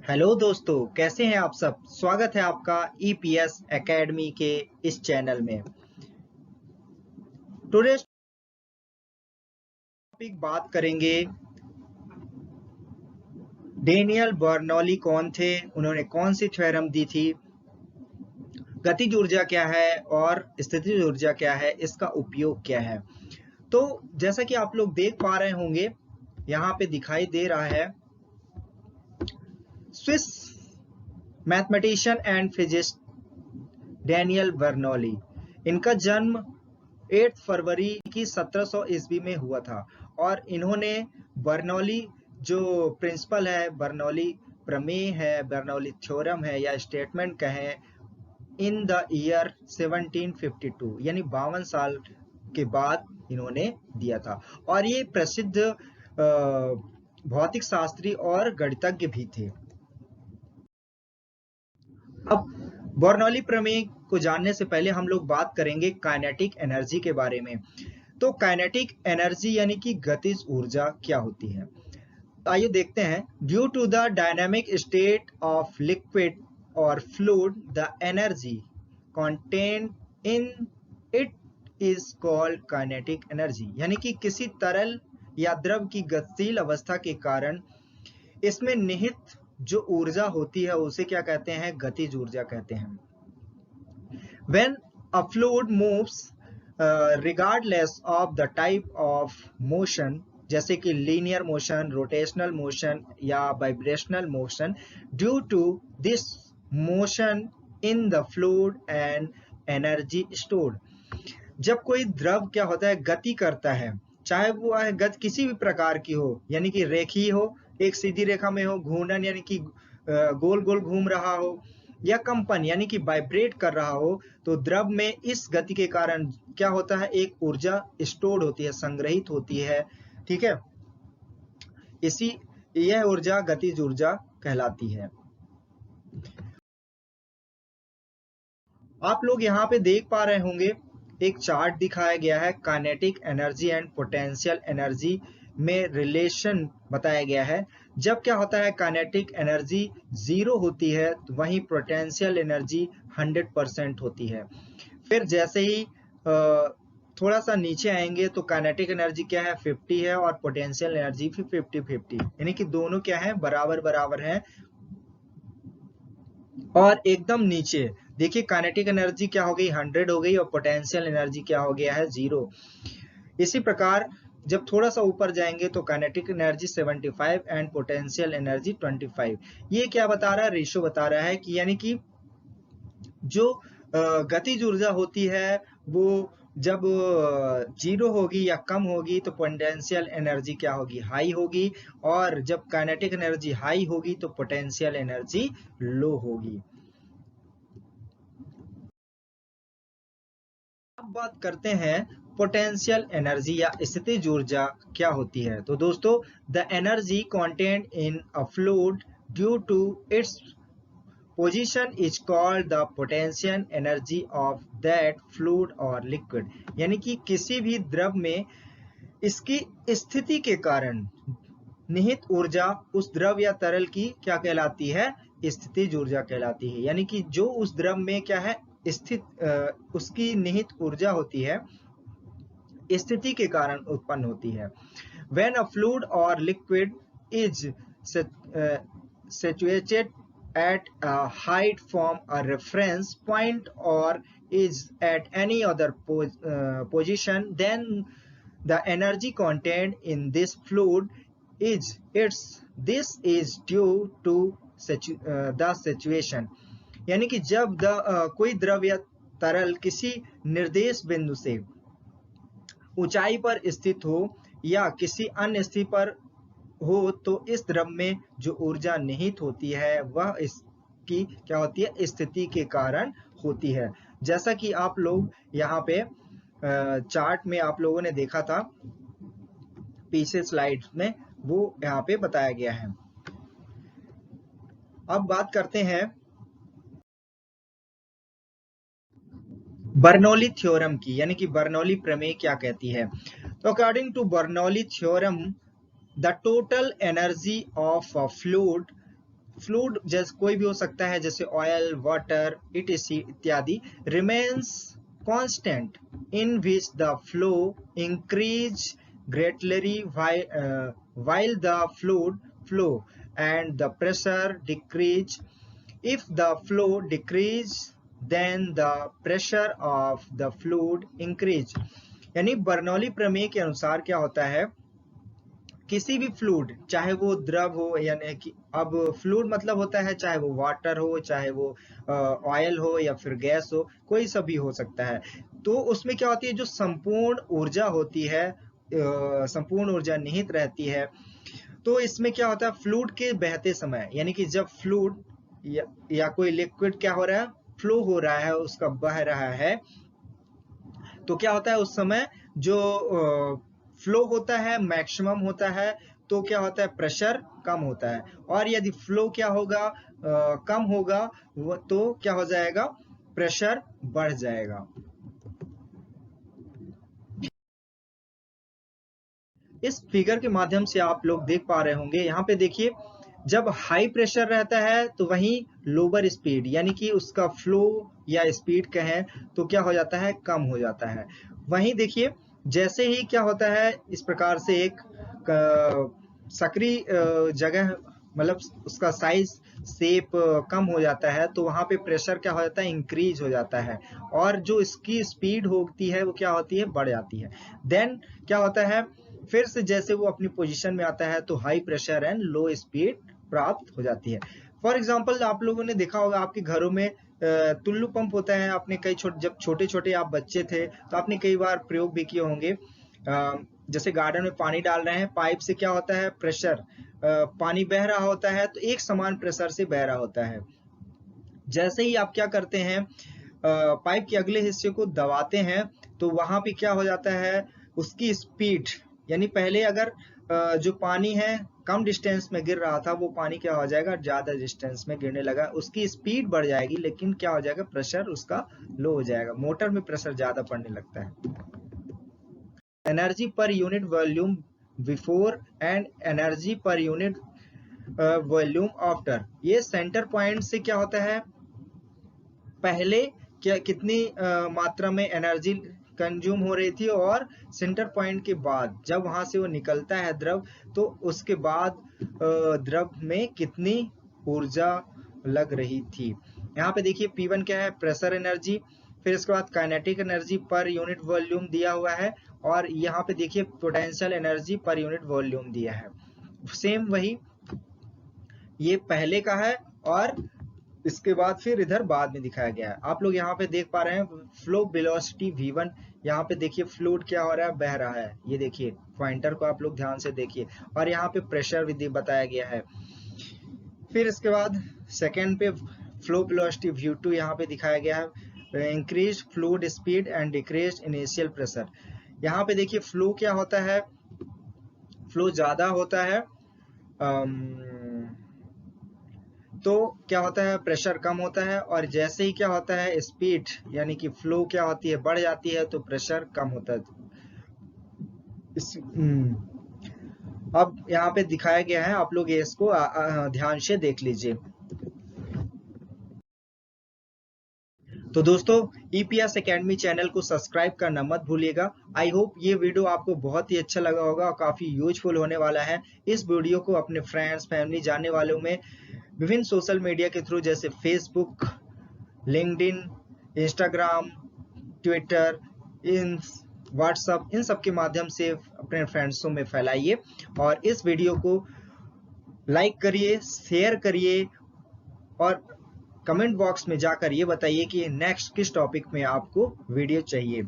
Hello दोस्तों, कैसे हैं आप सब। स्वागत है आपका ईपीएस एकेडमी के इस चैनल में। टुडे टॉपिक बात करेंगे डेनियल बर्नौली कौन थे, उन्होंने कौन सी थ्योरम दी थी, गतिज ऊर्जा क्या है और स्थितिज ऊर्जा क्या है, इसका उपयोग क्या है। तो जैसा कि आप लोग देख पा रहे होंगे, यहाँ पे दिखाई दे रहा है Swiss mathematician and physicist Daniel Bernoulli. इनका जन्म 8 फरवरी की 1700 ईस्वी में हुआ था और इन्होंने बर्नौली जो प्रिंसिपल है, बर्नौली प्रमेय है, बर्नौली थ्योरम है या स्टेटमेंट कहें, इन द ईयर 1752 यानी 52 साल के बाद इन्होंने दिया था। और ये प्रसिद्ध भौतिक शास्त्री और गणितज्ञ भी थे। अब बर्नौली प्रमेय को जानने से पहले हम लोग बात करेंगे काइनेटिक एनर्जी के बारे में। तो काइनेटिक एनर्जी यानी कि गतिज ऊर्जा क्या होती है, आइए देखते हैं। Due to the dynamic state of liquid और fluid, the energy contained in it is called kinetic energy. यानी कि किसी तरल या द्रव की गतिशील अवस्था के कारण इसमें निहित जो ऊर्जा होती है उसे क्या कहते हैं, गतिज ऊर्जा कहते हैं। When a fluid moves regardless of the type of motion, जैसे कि लीनियर मोशन, रोटेशनल मोशन या vibrational motion, due to this motion in the fluid and energy stored. जब कोई द्रव क्या होता है, गति करता है, चाहे वो गति किसी भी प्रकार की हो, यानी कि रेखीय हो, एक सीधी रेखा में हो, घूर्णन यानी कि गोल गोल घूम रहा हो, या कंपन यानी कि वाइब्रेट कर रहा हो, तो द्रव में इस गति के कारण क्या होता है, एक ऊर्जा स्टोर्ड होती है, संग्रहित होती है। ठीक है, यह ऊर्जा गतिज ऊर्जा कहलाती है। आप लोग यहाँ पे देख पा रहे होंगे, एक चार्ट दिखाया गया है, kinetic energy and potential energy में रिलेशन बताया गया है। जब क्या होता है, काइनेटिक एनर्जी 0 होती है, तो वहीं पोटेंशियल एनर्जी 100% होती है। फिर जैसे ही थोड़ा सा नीचे आएंगे तो काइनेटिक एनर्जी क्या है, 50 है, और पोटेंशियल एनर्जी भी 50-50, यानी कि दोनों क्या है, बराबर बराबर है। और एकदम नीचे देखिए, काइनेटिक एनर्जी क्या हो गई, 100 हो गई, और पोटेंशियल एनर्जी क्या हो गया है, 0। इसी प्रकार जब थोड़ा सा ऊपर जाएंगे तो kinetic energy 75 and potential energy 25। ये क्या बता रहा है, रेशो बता रहा है कि यानी कि जो गतिज ऊर्जा होती है वो जब 0 होगी या कम होगी तो पोटेंशियल एनर्जी क्या होगी, हाई होगी, और जब काइनेटिक एनर्जी हाई होगी तो पोटेंशियल एनर्जी लो होगी। अब बात करते हैं पोटेंशियल एनर्जी या स्थितिज ऊर्जा क्या होती है। तो दोस्तों, the energy content in a fluid due to its position is called the potential energy of that fluid और लिक्विड। यानी कि किसी भी द्रव में इसकी स्थिति के कारण निहित ऊर्जा उस द्रव या तरल की क्या कहलाती है, स्थितिज ऊर्जा कहलाती है। यानी कि जो उस द्रव में क्या है, स्थित उसकी निहित ऊर्जा होती है, स्थिति के कारण उत्पन्न होती है। When a fluid or liquid is situated at a height from a reference point or is at any other position, then the energy contained in this fluid this is due to the situation। यानी कि जब कोई द्रव या तरल किसी निर्देश बिंदु से ऊंचाई पर स्थित हो या किसी अन्य स्थिति पर हो, तो इस द्रव में जो ऊर्जा निहित होती है वह इसकी क्या होती है, स्थिति के कारण होती है। जैसा कि आप लोग यहाँ पे चार्ट में आप लोगों ने देखा था पीछे स्लाइड में, वो यहाँ पे बताया गया है। अब बात करते हैं बर्नौली थ्योरम की, यानी कि बर्नौली प्रमेय क्या कहती है। तो according to Bernoulli theorem, the total energy of a fluid fluid जैसे कोई भी हो सकता है, जैसे ऑयल, वाटर, इटीसी इत्यादि, remains constant in which the flow increase greatly while the fluid flow and the pressure decrease. If the flow decrease then the pressure of the fluid increase. यानी Bernoulli प्रमेय के अनुसार क्या होता है, किसी भी फ्लूइड, चाहे वो द्रव हो, यानी कि अब फ्लूइड मतलब होता है चाहे वो वाटर हो, चाहे वो ऑयल हो या फिर गैस हो, कोई सा भी हो सकता है, तो उसमें क्या होती है, जो संपूर्ण ऊर्जा होती है, संपूर्ण ऊर्जा निहित रहती है। तो इसमें क्या होता है, फ्लूइड के बहते समय, यानी कि जब फ्लूइड या कोई लिक्विड क्या हो रहा है, फ्लो हो रहा है, उसका बह रहा है, तो क्या होता है उस समय जो फ्लो होता है मैक्सिमम होता है, तो क्या होता है, प्रेशर कम होता है। और यदि फ्लो क्या होगा, कम होगा, तो क्या हो जाएगा, प्रेशर बढ़ जाएगा। इस फिगर के माध्यम से आप लोग देख पा रहे होंगे, यहाँ पे देखिए, जब हाई प्रेशर रहता है तो वहीं लोअर स्पीड, यानी कि उसका फ्लो या स्पीड कहें तो क्या हो जाता है, कम हो जाता है। वहीं देखिए, जैसे ही क्या होता है, इस प्रकार से एक सक्रिय जगह, मतलब उसका साइज शेप कम हो जाता है, तो वहां पे प्रेशर क्या हो जाता है, इंक्रीज हो जाता है, और जो इसकी स्पीड होती है वो क्या होती है, बढ़ जाती है। देन क्या होता है, फिर से जैसे वो अपनी पोजीशन में आता है तो high pressure and low speed प्राप्त हो जाती है। फॉर एग्जांपल आप लोगों ने देखा होगा आपके घरों में टुल्लू पंप होता है, आपने कई जब छोटे छोटे आप बच्चे थे तो आपने कई बार प्रयोग भी किए होंगे। जैसे गार्डन में पानी डाल रहे हैं, पाइप से क्या होता है, प्रेशर, पानी बह रहा होता है तो एक समान प्रेशर से बह रहा होता है। जैसे ही आप क्या करते हैं, पाइप के अगले हिस्से को दबाते हैं, तो वहां पे क्या हो जाता है, उसकी स्पीड, यानी पहले अगर जो पानी है कम डिस्टेंस में गिर रहा था, वो पानी क्या हो जाएगा, ज्यादा डिस्टेंस में गिरने लगा, उसकी स्पीड बढ़ जाएगी, लेकिन क्या हो जाएगा, प्रेशर उसका लो हो जाएगा, मोटर में प्रेशर ज्यादा पड़ने लगता है। Energy per unit volume before and energy per unit volume after, ये सेंटर पॉइंट से क्या होता है, पहले क्या कितनी मात्रा में एनर्जी कंज्यूम हो रही थी, और सेंटर पॉइंट के बाद जब वहां से वो निकलता है द्रव, तो उसके बाद द्रव में कितनी ऊर्जा लग रही थी। यहाँ पे देखिए P1 क्या है, प्रेशर एनर्जी, फिर इसके बाद kinetic energy per unit volume दिया हुआ है, और यहाँ पे देखिए potential energy per unit volume दिया है। सेम वही, ये पहले का है और इसके बाद फिर इधर बाद में दिखाया गया है। आप लोग यहाँ पे देख पा रहे हैं फ्लो वेलोसिटी V1, यहाँ पे देखिए फ्लूइड क्या हो रहा है, बह रहा है, ये देखिए पॉइंटर को आप लोग ध्यान से देखिए, और यहाँ पे प्रेशर विधि बताया गया है। फिर इसके बाद सेकेंड पे फ्लो वेलोसिटी V2 यहाँ पे दिखाया गया है, increase fluid speed and decrease initial pressure. यहाँ पे देखिए फ्लो क्या होता है, फ्लो ज्यादा होता है तो क्या होता है, प्रेशर कम होता है, और जैसे ही क्या होता है, स्पीड यानी कि फ्लो क्या होती है, बढ़ जाती है, तो प्रेशर कम होता है। अब यहाँ पे दिखाया गया है, आप लोग ये इसको ध्यान से देख लीजिए। तो दोस्तों, ईपीएस एकेडमी चैनल को सब्सक्राइब करना मत भूलिएगा। आई होप ये वीडियो आपको बहुत ही अच्छा लगा होगा और काफी यूजफुल होने वाला है। इस वीडियो को अपने फ्रेंड्स, फैमिली, जानने वालों में विभिन्न सोशल मीडिया के थ्रू जैसे फेसबुक, लिंक्डइन, इंस्टाग्राम, ट्विटर, इन व्हाट्सएप, इन सब के माध्यम से अपने फ्रेंड्सों में फैलाइए, और इस वीडियो को लाइक करिए, शेयर करिए, और कमेंट बॉक्स में जाकर ये बताइए कि नेक्स्ट किस टॉपिक में आपको वीडियो चाहिए।